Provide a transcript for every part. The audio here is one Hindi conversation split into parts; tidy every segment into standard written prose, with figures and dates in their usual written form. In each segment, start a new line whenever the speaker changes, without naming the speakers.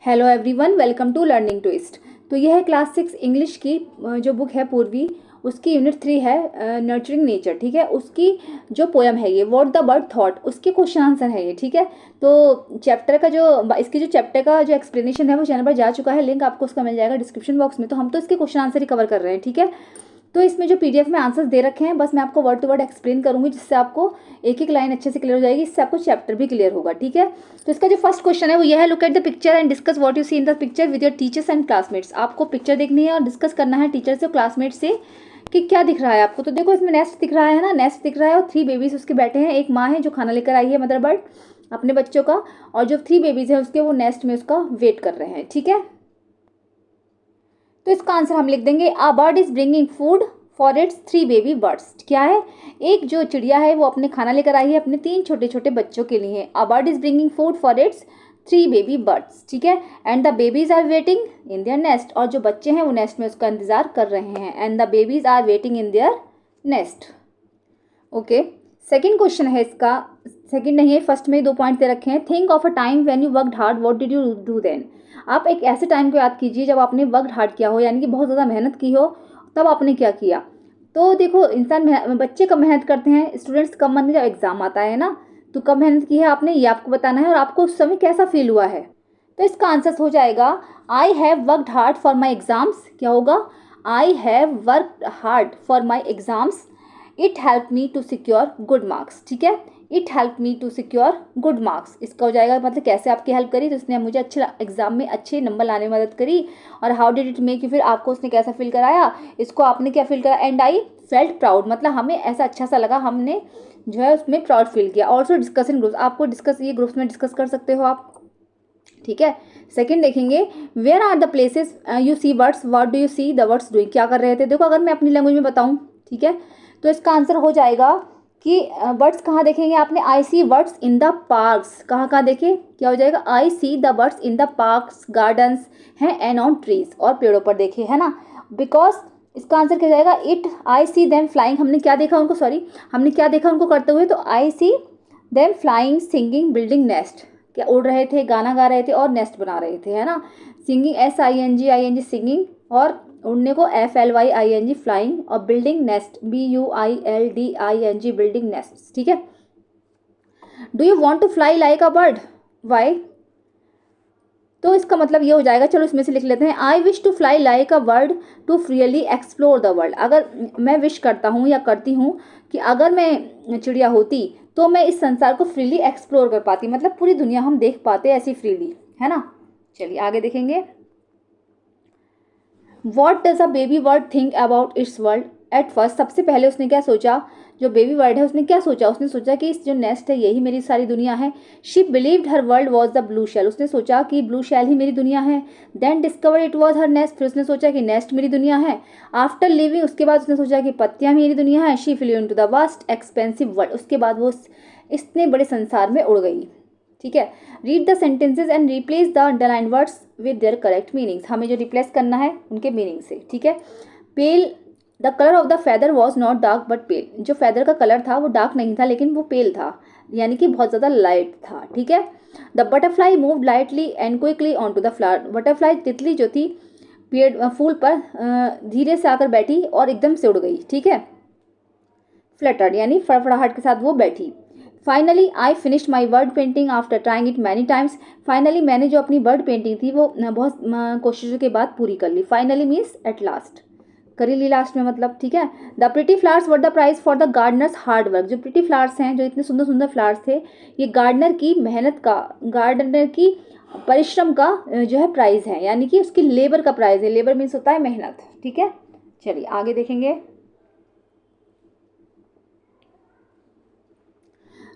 Hello everyone, welcome to Learning Twist. तो यह है क्लास 6 इंग्लिश की जो बुक है पूर्वी, उसकी यूनिट 3 है नर्चरिंग नेचर। ठीक है, उसकी जो पोयम है ये व्हाट द बर्ड थॉट, उसके क्वेश्चन आंसर है ये। ठीक है, तो चैप्टर का जो इसकी जो चैप्टर का जो एक्सप्लेनेशन है वो चैनल पर जा चुका है, लिंक आपको उसका मिल जाएगा डिस्क्रिप्शन बॉक्स में। तो हम तो इसके क्वेश्चन आंसर ही कवर कर रहे हैं। ठीक है, तो इसमें जो पीडीएफ में आंसर्स दे रखे हैं, बस मैं आपको वर्ड टू वर्ड एक्सप्लेन करूंगी, जिससे आपको एक एक लाइन अच्छे से क्लियर हो जाएगी, इससे आपको चैप्टर भी क्लियर होगा। ठीक है, तो इसका जो फर्स्ट क्वेश्चन है वो यह है, look at the picture and discuss what you see in the picture with your teachers and classmates. आपको पिक्चर देखनी है और डिस्कस करना है टीचर से और क्लासमेट से कि क्या दिख रहा है आपको। तो देखो, इसमें नेस्ट दिख रहा है ना, नेस्ट दिख रहा है और 3 बेबीज उसके बैठे हैं। एक माँ है जो खाना लेकर आई है, मदर बर्ड, अपने बच्चों का, और जो 3 बेबीज है उसके, वो नेस्ट में उसका वेट कर रहे हैं। ठीक है, तो इसका आंसर हम लिख देंगे, अ bird is bringing food for its 3 baby birds. क्या है, एक जो चिड़िया है वो अपने खाना लेकर आई है अपने 3 छोटे छोटे बच्चों के लिए। A bird is bringing food for its 3 baby birds. ठीक है, and the babies are waiting in their nest, और जो बच्चे हैं वो नेस्ट में उसका इंतजार कर रहे हैं। And the babies are waiting in their nest. Okay, second question है इसका, सेकेंड नहीं है, फर्स्ट में 2 पॉइंट दे रखे हैं। Think of a time when you worked hard, what did you do then. आप एक ऐसे टाइम को याद कीजिए जब आपने वर्कड हार्ड किया हो, यानी कि बहुत ज़्यादा मेहनत की हो, तब आपने क्या किया। तो देखो, बच्चे कब मेहनत करते हैं, स्टूडेंट्स कब, मतलब जब एग्जाम आता है ना, तो कब मेहनत की है आपने, ये आपको बताना है, और आपको उस समय कैसा फील हुआ है। तो इसका आंसर हो जाएगा, I have worked hard for my exams. क्या होगा, I have worked hard for my exams, it help me to secure good marks. ठीक है, it help me to secure good marks, इसका हो जाएगा मतलब कैसे आपकी हेल्प करी, तो उसने मुझे अच्छे एग्जाम में अच्छे नंबर लाने में मदद करी। और how did it make you, फिर आपको उसने कैसा फील कराया, इसको आपने क्या फील करा। एंड आई फेल्ट प्राउड, मतलब हमें ऐसा अच्छा सा लगा, हमने जो है उसमें प्राउड फील किया। ऑल्सो डिस्कस इन ग्रुप्स, आपको डिस्कस, ये ग्रुप्स में डिस्कस कर सकते हो आप। ठीक है, सेकंड देखेंगे, where are the places you see words, what do you see the words doing. क्या कर रहे थे, देखो अगर मैं अपनी लैंग्वेज में बताऊं, ठीक है, तो इसका आंसर हो जाएगा कि वर्ड्स कहाँ देखेंगे आपने, I see words in the parks. कहाँ कहाँ देखे, क्या हो जाएगा, I see the words in the parks, gardens हैं, एंड ऑन ट्रीज, और पेड़ों पर देखे, है ना। बिकॉज इसका आंसर क्या हो जाएगा, it I see them flying, हमने क्या देखा उनको, सॉरी, हमने क्या देखा उनको करते हुए, तो I see them flying, singing, building nest, क्या उड़ रहे थे, गाना गा रहे थे और नेस्ट बना रहे थे, है ना। सिंगिंग SING सिंगिंग, और उड़ने को FLYING फ्लाइंग, और building nest BUILDING building nest. ठीक है, do you want to fly like a bird, why. तो इसका मतलब ये हो जाएगा, चलो इसमें से लिख लेते हैं, I wish to fly like a bird to freely explore the world. अगर मैं विश करता हूँ या करती हूँ कि अगर मैं चिड़िया होती तो मैं इस संसार को फ्रीली एक्सप्लोर कर पाती, मतलब पूरी दुनिया हम देख पाते ऐसी फ्रीली, है ना। चलिए आगे देखेंगे, what does a baby word think about it's world at first. सबसे पहले उसने क्या सोचा, जो बेबी वर्ड है उसने क्या सोचा, उसने सोचा कि इस जो नेस्ट है यही मेरी सारी दुनिया है। She believed her world was the blue shell, उसने सोचा कि ब्लू शेल ही मेरी दुनिया है। Then discover it was her nest, फिर उसने सोचा कि नेस्ट मेरी दुनिया है। आफ्टर लिविंग, उसके बाद उसने सोचा कि पत्तियां मेरी दुनिया है। She flu into the vast expensive world, उसके बाद वो इतने बड़े संसार में उड़ गई। ठीक है, read the sentences and replace the underline words with their correct meanings, हमें जो रिप्लेस करना है उनके मीनिंग से। ठीक है, pale, the colour of the feather was not dark but pale, जो फेदर का कलर था वो डार्क नहीं था लेकिन वो पेल था, यानी कि बहुत ज़्यादा लाइट था। ठीक है, the butterfly move lightly and quickly on to the flower, butterfly तितली जो थी पेड़ फूल पर धीरे से आकर बैठी और एकदम से उड़ गई। ठीक है, फ्लटर्ड यानी फड़फड़ाहट के साथ वो बैठी। Finally I finished my bird painting after trying it many times, finally मैंने जो अपनी बर्ड पेंटिंग थी वो बहुत कोशिशों के बाद पूरी कर ली। फाइनली मीन्स एट लास्ट, करी ली लास्ट में मतलब। ठीक है, the pretty flowers were the prize for the gardeners hard work, जो प्रिटी फ्लावर्स हैं, जो इतने सुंदर सुंदर फ्लावर्स थे, ये गार्डनर की मेहनत का, गार्डनर की परिश्रम का जो है प्राइज है, यानी कि उसकी लेबर का प्राइज है। लेबर मीन्स होता है मेहनत। ठीक है, चलिए आगे देखेंगे,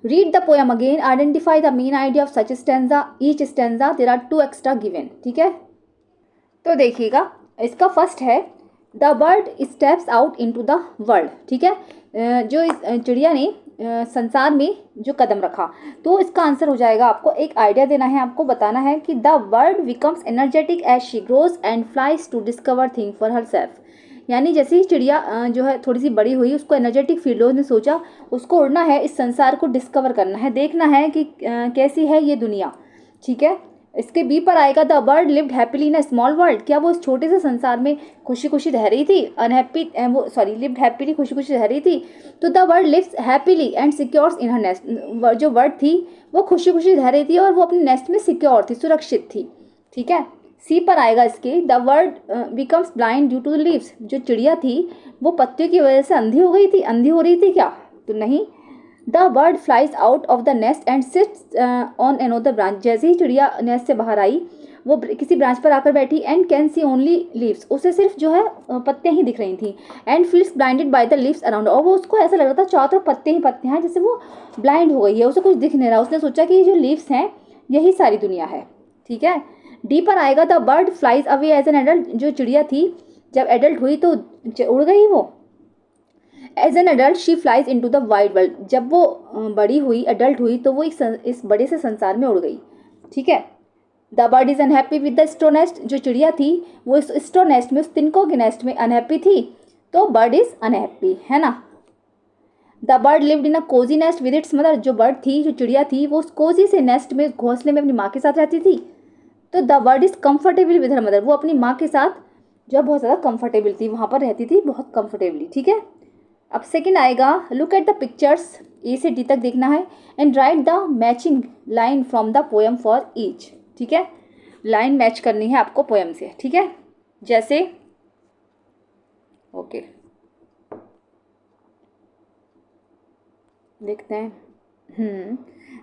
read the poem again, identify the main idea of such stanza, each stanza there are 2 extra given। ठीक है, तो देखिएगा, इसका फर्स्ट है, the bird steps out into the world. ठीक है, जो इस चिड़िया ने संसार में जो कदम रखा, तो इसका आंसर हो जाएगा, आपको एक आइडिया देना है, आपको बताना है कि the bird becomes energetic as she grows and flies to discover thing for herself, यानी जैसे ही चिड़िया जो है थोड़ी सी बड़ी हुई, उसको एनर्जेटिक फील हो, उसने सोचा उसको उड़ना है, इस संसार को डिस्कवर करना है, देखना है कि कैसी है ये दुनिया। ठीक है, इसके बी पर आएगा the bird lived happily in a small world. क्या वो उस छोटे से संसार में खुशी खुशी रह रही थी? अनहैप्पी वो सॉरी लिव्ड हैप्पीली खुशी खुशी रह रही थी। तो the bird lives happily and secures in her nest. जो बर्ड थी वो खुशी खुशी रह रही थी और वो अपने नेस्ट में सिक्योर थी, सुरक्षित थी। ठीक है। सी पर आएगा इसके the bird becomes blind due to the leaves. जो चिड़िया थी वो पत्तियों की वजह से अंधी हो गई थी, अंधी हो रही थी क्या? तो नहीं। The bird flies out of the nest and sits on another branch. जैसे ही चिड़िया नेस्ट से बाहर आई वो किसी ब्रांच पर आकर बैठी and can see only leaves. उसे सिर्फ जो है पत्तियां ही दिख रही थी। And feels blinded by the leaves around. और वो उसको ऐसा लग रहा था चारों तरफ पत्ते ही पत्ते हैं, जैसे वो ब्लाइंड हो गई है, उसे कुछ दिख नहीं रहा। उसने सोचा कि ये जो लीव्स हैं यही सारी दुनिया है। ठीक है। डी पर आएगा the bird flies away as an adult. जो चिड़िया थी जब एडल्ट हुई तो उड़ गई वो। As an adult she flies into the wide world. जब वो बड़ी हुई, एडल्ट हुई, तो वो इस बड़े से संसार में उड़ गई। ठीक है। The bird is unhappy with the straw nest. जो चिड़िया थी वो इस स्ट्रो नेस्ट में, उस तिनकों के नेस्ट में अनहैप्पी थी, तो बर्ड इज अनहैप्पी, है ना। The bird lived in a cosy nest with its mother. जो बर्ड थी, जो चिड़िया थी, वो उस कोजी से नेस्ट में, घोंसले में अपनी माँ के साथ रहती थी। तो the bird is comfortable with her mother. वो अपनी माँ के साथ जो बहुत ज़्यादा कंफर्टेबल थी, वहाँ पर रहती थी बहुत कंफर्टेबली। ठीक है। अब सेकंड आएगा लुक एट द पिक्चर्स। ए से डी तक देखना है and right the matching line from the poem for each. ठीक है। लाइन मैच करनी है आपको पोएम से। ठीक है। जैसे ओके देखते हैं।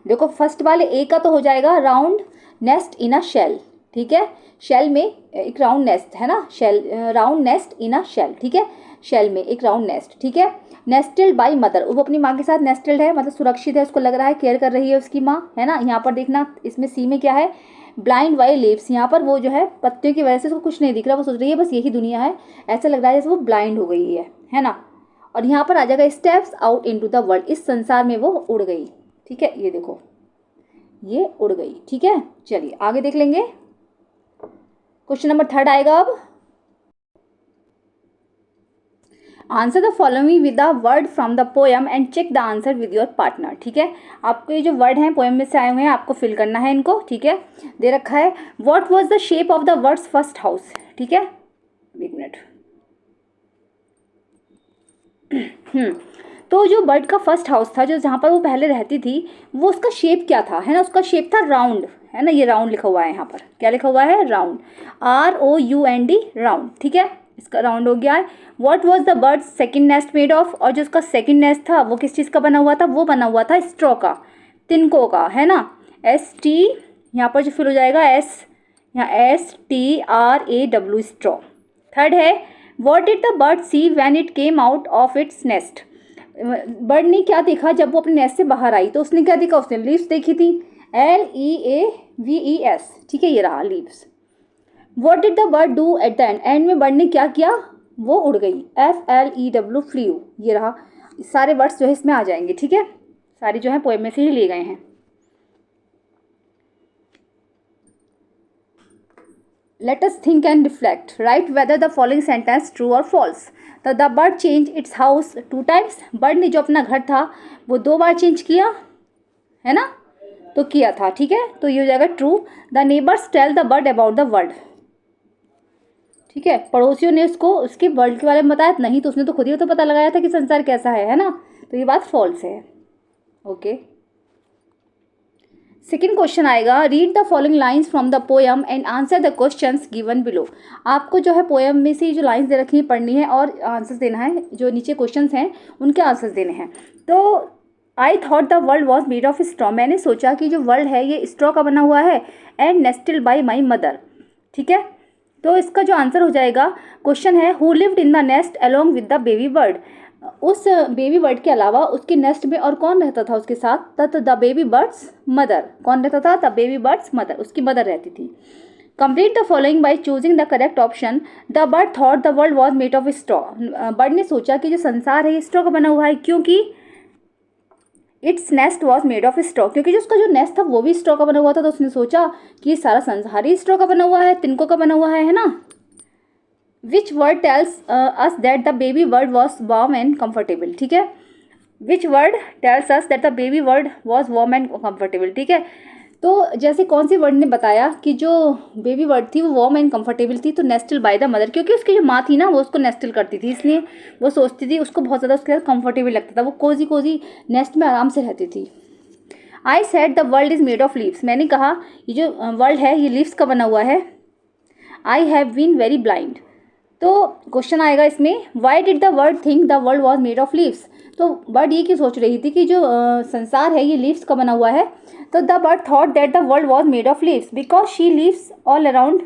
देखो फर्स्ट वाले ए का तो हो जाएगा round nest in a shell. ठीक है। शेल में एक राउंड नेस्ट है ना, shell round nest in a shell. ठीक है। शेल में एक राउंड नेस्ट। ठीक है। Nested by mother. वो अपनी माँ के साथ नेस्टेड है, मतलब सुरक्षित है, उसको लग रहा है केयर कर रही है उसकी माँ, है ना। यहाँ पर देखना इसमें सी में क्या है, ब्लाइंड बाय लीव्स। यहाँ पर वो जो है पत्तियों की वजह से उसको कुछ नहीं दिख रहा, वो सोच रही है बस यही दुनिया है, ऐसा लग रहा है जैसे वो ब्लाइंड हो गई है ना। और यहाँ पर आ जाएगा steps out into the world. इस संसार में वो उड़ गई। ठीक है। ये देखो ये उड़ गई। ठीक है। चलिए आगे देख लेंगे। क्वेश्चन नंबर थर्ड आएगा अब। Answer the following with the word from the poem and check the answer with your partner. ठीक है। आपको ये जो वर्ड हैं पोएम में से आए हुए हैं, आपको फिल करना है इनको। ठीक है। दे रखा है what was the shape of the words first house. ठीक है। एक मिनट। तो जो बर्ड का फर्स्ट हाउस था, जो जहाँ पर वो पहले रहती थी, वो उसका शेप क्या था, है ना। उसका शेप था राउंड, है ना। ये राउंड लिखा हुआ है यहाँ पर। क्या लिखा हुआ है? राउंड। ROUND round. ठीक है। इसका राउंड हो गया है। What was the bird second nest made of. और जो उसका सेकंड नेस्ट था वो किस चीज़ का बना हुआ था? वो बना हुआ था स्ट्रॉ का, तिनकों का, है ना। ST यहाँ पर जो फिल हो जाएगा S, यहाँ STRAW स्ट्रॉ। थर्ड है what did the bird see when it came out of its nest. Bird ने क्या देखा जब वो अपने नेस्ट से बाहर आई? तो उसने क्या देखा? उसने लीव्स देखी थी, LEAVES। ठीक है। ये रहा leaves. What did the bird do at the and. And में बर्ड ने क्या किया? वो उड़ गई, FLEW फ्लू। ये रहा। सारे वर्ड्स जो है इसमें आ जाएंगे। ठीक है। सारे जो है पोएम में से ही लिए गए हैं। Let us think and reflect. Write whether the following sentence true or false. The bird changed its house 2 times. Bird ने जो अपना घर था वो 2 बार चेंज किया, है ना। तो किया था। ठीक है। तो ये हो जाएगा true. The neighbours tell the bird about the world. ठीक है। पड़ोसियों ने उसको उसके वर्ल्ड के बारे में बताया नहीं, तो उसने तो खुद ही तो पता लगाया था कि संसार कैसा है ना। तो ये बात फॉल्स है। ओके। सेकेंड क्वेश्चन आएगा read the following lines from the poem and answer the questions given below. आपको जो है पोएम में से जो लाइन्स दे रखी है पढ़नी है और आंसर्स देना है। जो नीचे क्वेश्चंस हैं उनके आंसर्स देने हैं। तो I thought the world was made of straw. मैंने सोचा कि जो वर्ल्ड है ये स्ट्रॉ का बना हुआ है। And nested by my mother. ठीक है। तो इसका जो आंसर हो जाएगा, क्वेश्चन है who lived in the nest along with the baby bird. उस बेबी बर्ड के अलावा उसके नेस्ट में और कौन रहता था उसके साथ? The baby birds mother. कौन रहता था? द बेबी बर्ड्स मदर, उसकी मदर रहती थी। Complete the following by choosing the correct option. The bird thought the world was made of straw. Bird ने सोचा कि जो संसार है ये स्ट्रॉ का बना हुआ है, क्योंकि its nest was made of straw, क्योंकि जो उसका जो नेस्ट था वो भी स्ट्रॉ का बना हुआ था। तो उसने सोचा कि सारा संसार ही स्ट्रॉ का बना हुआ है, तिनकों का बना हुआ है ना। Which word tells us that the baby bird was warm and comfortable? ठीक है। Which word tells us that the baby bird was warm and comfortable? ठीक है। तो जैसे कौन से वर्ड ने बताया कि जो बेबी बर्ड थी वो वार्म एंड कंफर्टेबल थी, तो नेस्टल बाय द मदर, क्योंकि उसकी जो माँ थी ना वो उसको नेस्टल करती थी, इसलिए वो सोचती थी उसको बहुत ज़्यादा उसके साथ कंफर्टेबल लगता था, वो कोजी कोजी नेस्ट में आराम से रहती थी। I said the world is made of leaves, मैंने कहा ये जो वर्ल्ड है ये लीव्स का बना हुआ है। I have been very blind, तो क्वेश्चन आएगा इसमें, why did the word think the world was made of leaves, तो बर्ड ये क्यों सोच रही थी कि जो संसार है ये लीव्स का बना हुआ है। तो the bird thought that the world was made of leaves because she leaves all around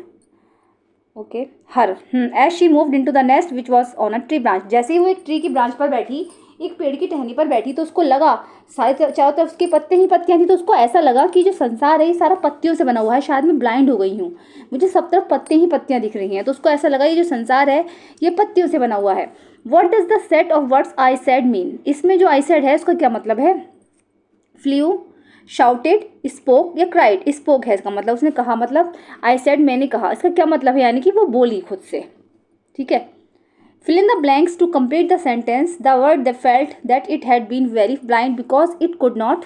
okay her as she moved into the nest which was on a tree branch, जैसे ही वो एक ट्री की ब्रांच पर बैठी, एक पेड़ की टहनी पर बैठी, तो उसको लगा सारे चारों तरफ उसके पत्ते ही पत्तियां थी, तो उसको ऐसा लगा कि जो संसार है ये सारा पत्तियों से बना हुआ है, शायद मैं ब्लाइंड हो गई हूँ, मुझे सब तरफ पत्ते ही पत्तियां दिख रही हैं, तो उसको ऐसा लगा ये जो संसार है ये पत्तियों से बना हुआ है। What does the set of words I said mean, इसमें जो आई सेड है उसका क्या मतलब है, फ्ल्यू, शाउटेड, स्पोक या क्राइड, स्पोक है इसका मतलब, उसने कहा, मतलब आई सेड मैंने कहा, इसका क्या मतलब है, यानी कि वो बोली खुद से, ठीक है। Fill in the blanks to complete the sentence. The word they felt that it had been very blind because it could not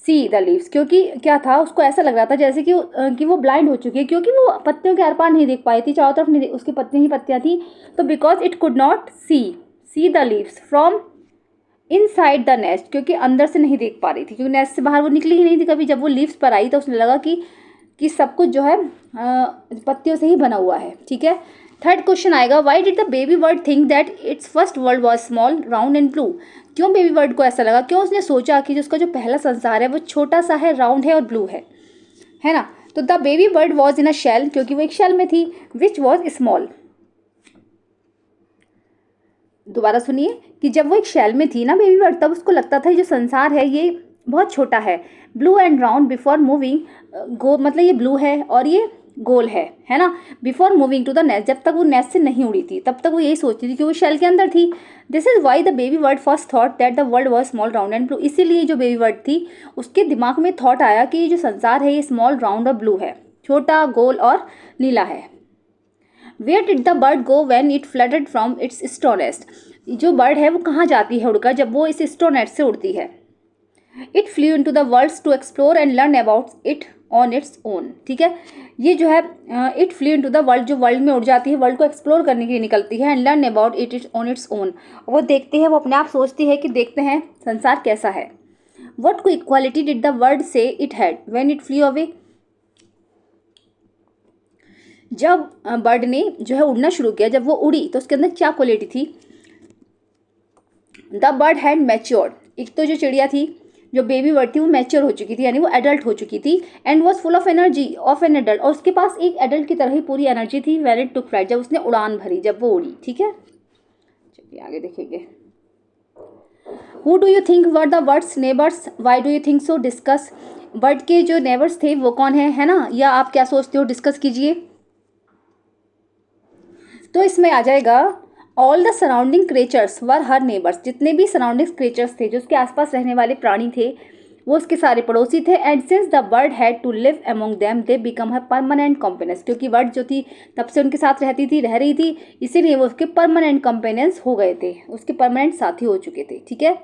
see the leaves. क्योंकि क्या था, उसको ऐसा लग रहा था जैसे कि वो ब्लाइंड हो चुकी है, क्योंकि वो पत्तियों के आर पार नहीं देख पाई थी, चारों तरफ नहीं, उसकी पत्तियां ही पत्तियां थी, तो because it could not see the leaves from inside the nest, क्योंकि अंदर से नहीं देख पा रही थी, क्योंकि नेस्ट से बाहर वो निकली ही नहीं थी कभी। जब वो लीव्स पर आई तो उसने लगा कि सब कुछ जो है पत्तियों से ही बना हुआ है, ठीक है। थर्ड क्वेश्चन आएगा, Y did the baby bird think that it's first world was small round and blue, क्यों बेबी बर्ड को ऐसा लगा, क्यों उसने सोचा कि उसका जो पहला संसार है वो छोटा सा है, राउंड है और ब्लू है ना। तो the baby bird was in a shell, क्योंकि वो एक शेल में थी, विच वॉज स्मॉल, दोबारा सुनिए कि जब वो एक शेल में थी ना बेबी बर्ड, तब उसको लगता था जो संसार है ये बहुत छोटा है, blue and round before moving, मतलब ये ब्लू है और ये गोल है ना, before moving to the nest, जब तक वो नेस्ट से नहीं उड़ी थी तब तक वो यही सोचती थी कि वो शेल के अंदर थी। This is why the baby bird first thought that the world was small round and blue, इसीलिए जो बेबी बर्ड थी उसके दिमाग में थॉट आया कि ये जो संसार है ये स्मॉल राउंड और ब्लू है, छोटा गोल और नीला है। Where did the bird go when it flooded from its stone nest, जो बर्ड है वो कहाँ जाती है उड़कर जब वो इस स्टोन नेस्ट से उड़ती है। It flew into the worlds to explore and learn about it on its own, ठीक है। ये जो है it flew into the world, जो वर्ल्ड में उड़ जाती है, वर्ल्ड को एक्सप्लोर करने के लिए निकलती है, and learn about it on its own, वो देखती है, वो अपने आप सोचती है कि देखते हैं संसार कैसा है। What quality did the word से it had when it flew away, जब बर्ड ने जो है उड़ना शुरू किया, जब वो उड़ी तो उसके अंदर क्या क्वालिटी थी। द बर्ड हैड मैच्योर्ड, एक तो जो चिड़िया थी, जो बेबी बर्ड थी वो मैच्योर हो चुकी थी, यानी वो एडल्ट हो चुकी थी, and was full of energy of an adult, और उसके पास एक एडल्ट की तरह ही पूरी एनर्जी थी, व्हेन इट टुक फ्लाइट, जब उसने उड़ान भरी, जब वो उड़ी, ठीक है। चलिए आगे देखेंगे। Who do you think were the birds neighbours, why do you think so, discuss, bird के जो नेबर्स थे वो कौन है ना, या आप क्या सोचते हो, डिस्कस कीजिए। तो इसमें आ जाएगा all the surrounding creatures were her neighbours, जितने भी सराउंडिंग क्रिएचर्स थे, जो उसके आसपास रहने वाले प्राणी थे, वो उसके सारे पड़ोसी थे। And since the bird had to live among them they become her permanent companions, क्योंकि बर्ड जो थी तब से उनके साथ रह रही थी, इसीलिए वो उसके परमानेंट कंपेनियंस हो गए थे, उसके परमानेंट साथी हो चुके थे, ठीक है।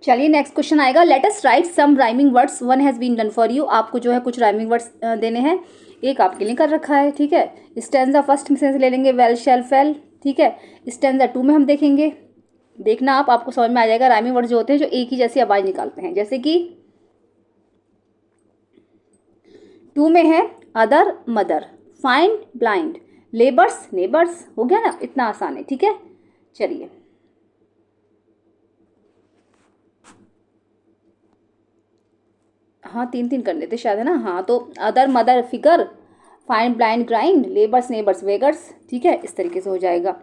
चलिए नेक्स्ट क्वेश्चन आएगा, let us write some rhyming words, one has been done for you, आपको जो है कुछ राइमिंग वर्ड्स देने हैं, एक आपके लिए कर रखा है, ठीक है। स्टैंजा फर्स्ट में से ले लेंगे, वेल शेल फेल, ठीक है। स्टैंजा 2 में हम देखेंगे, देखना आपको समझ में आ जाएगा राइमिंग वर्ड जो होते हैं जो एक ही जैसी आवाज़ निकालते हैं, जैसे कि 2 में है other mother, find blind, labours neighbours, हो गया ना, इतना आसान है, ठीक है। चलिए हाँ 3 कर लेते शायद, है ना, हाँ तो other mother figure, find blind grind, labours neighbours wagers, ठीक है, इस तरीके से हो जाएगा।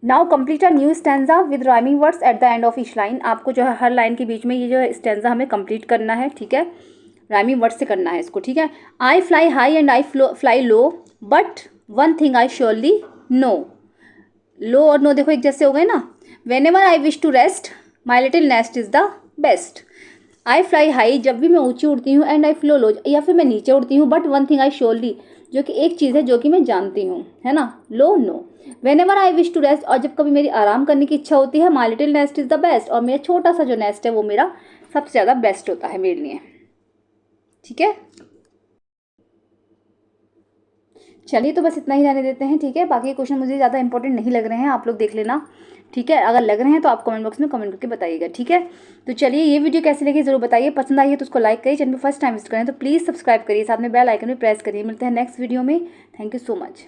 Now complete a new stanza with rhyming words at the end of each line, आपको जो है हर लाइन के बीच में ये जो स्टैंजा हमें कंप्लीट करना है, ठीक है, राइमिंग वर्ड से करना है इसको, ठीक है। I fly high and I fly low, but one thing I surely know, low और नो देखो एक जैसे हो गए ना। Whenever I wish to rest my little nest is the best, I fly high जब भी मैं ऊंची उड़ती हूँ, एंड आई फ्लो लो या फिर मैं नीचे उड़ती हूँ, but one thing I surely जो कि एक चीज़ है जो कि मैं जानती हूँ, है ना, low know. Whenever I wish to rest, और जब कभी मेरी आराम करने की इच्छा होती है, माई little nest is the best, और मेरा छोटा सा जो नेस्ट है वो मेरा सबसे ज़्यादा बेस्ट होता है मेरे लिए। ठीक है, चलिए तो बस इतना ही रहने देते हैं। ठीक है, बाकी क्वेश्चन मुझे ज़्यादा इंपॉर्टेंट नहीं लग रहे हैं, आप लोग देख लेना। ठीक है, अगर लग रहे हैं तो आप कमेंट बॉक्स में कमेंट करके बताइएगा। ठीक है, तो चलिए ये वीडियो कैसी लगी ज़रूर बताइए, पसंद आई है तो उसको लाइक करिए, चैनल पर फर्स्ट टाइम विजिट करें तो प्लीज़ सब्सक्राइब करिए, साथ में बेल आइकन भी प्रेस करिए। मिलते हैं नेक्स्ट वीडियो में। Thank you so much.